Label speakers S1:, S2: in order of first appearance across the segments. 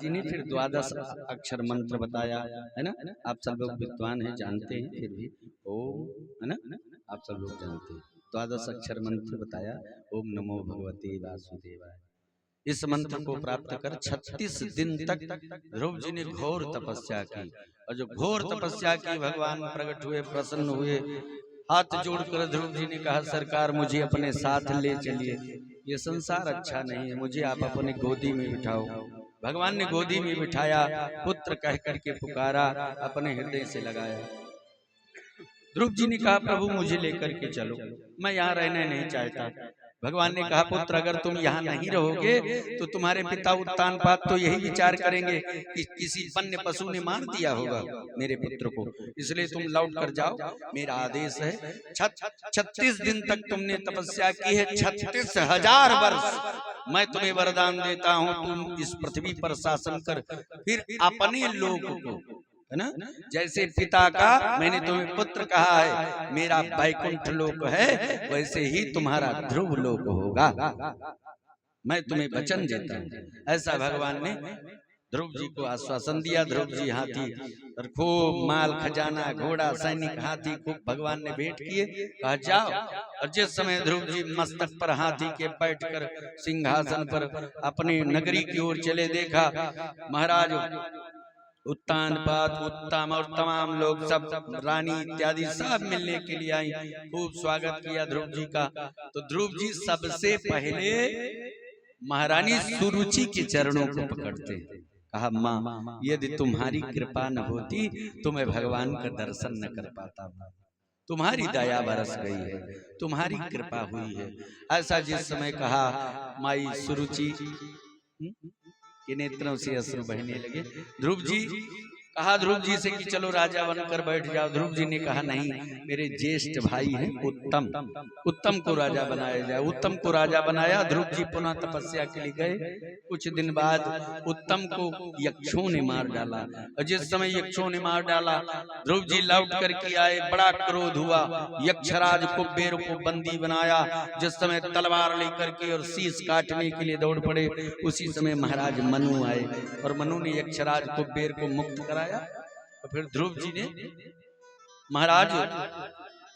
S1: जी ने फिर 12 अक्षर मंत्र बताया, है ना। आप सब लोग विद्वान हैं, जानते हैं, फिर भी ओम, है ना, आप सब लोग जानते हैं। 12 अक्षर मंत्र बताया, ओम नमो भगवते वासुदेवाय। इस मंत्र को प्राप्त कर 36 दिन तक ध्रुव जी ने घोर तपस्या की, और जो घोर तपस्या की भगवान प्रकट हुए, प्रसन्न हुए। हाथ जोड़कर ध्रुव जी ने कहा, सरकार मुझे अपने साथ ले चलिए, ये संसार अच्छा नहीं है, मुझे आप अपने गोदी में बिठाओ। भगवान ने गोदी में बिठाया, पुत्र कह करके पुकारा, अपने हृदय से लगाया। ध्रुव जी ने कहा, प्रभु मुझे लेकर के चलो, मैं यहाँ रहना नहीं चाहता। भगवान ने कहा, पुत्र अगर तुम यहाँ नहीं रहोगे तो तुम्हारे पिता उत्तानपाद तो यही विचार करेंगे कि किसी वन्य पशु ने मार दिया होगा मेरे पुत्र को, इसलिए तुम लौट कर जाओ, मेरा आदेश है। 36 दिन तक तुमने तपस्या की है, 36,000 वर्ष मैं तुम्हें वरदान देता हूँ, तुम इस पृथ्वी पर शासन कर, फिर अपने लोक को, है ना, जैसे पिता का मैंने तुम्हें पुत्र कहा है, मेरा वैकुंठ लोक है, वैसे ही तुम्हारा ध्रुव लोक होगा, मैं तुम्हें वचन देता हूँ। ऐसा भगवान ने ध्रुव जी को आश्वासन दिया। ध्रुव जी हाथी और खूब माल खजाना, घोड़ा, सैनिक, हाथी खूब भगवान ने भेंट किए, कहा जाओ। और जिस समय ध्रुव जी मस्तक पर हाथी के बैठकर सिंहासन पर अपने नगरी की ओर चले, देखा महाराज उत्तानपाद, उत्तम और तमाम लोग सब, रानी इत्यादि सब मिलने के लिए आई, खूब स्वागत किया ध्रुव जी का। तो ध्रुव जी सबसे पहले महारानी सुरुचि के चरणों को पकड़ते, कहा, माँ यदि तुम्हारी कृपा न होती तो मैं भगवान का दर्शन न कर पाता, तुम्हारी दया बरस गई है, तुम्हारी कृपा हुई है। ऐसा जिस समय कहा, माई सुरुचि के नेत्रों से अश्रु बहने लगे। ध्रुव जी कहा ध्रुव जी से कि चलो राजा बनकर बैठ जाओ। ध्रुव जी ने कहा, नहीं, मेरे ज्येष्ठ भाई हैं उत्तम, उत्तम को राजा बनाया जाए। उत्तम को राजा बनाया। ध्रुव जी पुनः तपस्या के लिए गए। कुछ दिन बाद उत्तम को यक्षों ने मार डाला, और जिस समय यक्षों ने मार डाला, ध्रुव जी लौट करके आए, बड़ा क्रोध हुआ, यक्षराज कुबेर को बंदी बनाया। जिस समय तलवार लेकर के और शीश काटने के लिए दौड़ पड़े, उसी समय महाराज मनु आए, और मनु ने यक्षराज कुबेर को मुक्त कराया। और फिर ध्रुव जी ने महाराज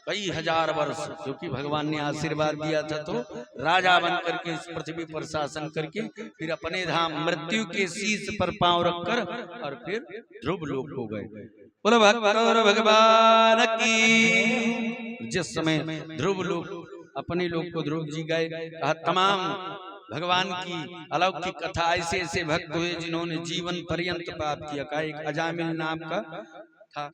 S1: कई हजार वर्ष, क्योंकि भगवान ने आशीर्वाद दिया था, तो राजा बन करके इस पृथ्वी पर शासन करके फिर अपने धाम मृत्यु के शीश पर पांव रखकर और फिर ध्रुव लोक हो गए। बोलो भगवान की। जिस समय ध्रुव लोक अपने लोक को ध्रुव जी गए, कहा तमाम भगवान की अलौकिक कथा, ऐसे ऐसे भक्त हुए जिन्होंने जीवन पर्यंत पाप किया। का एक अजामिल नाम का था,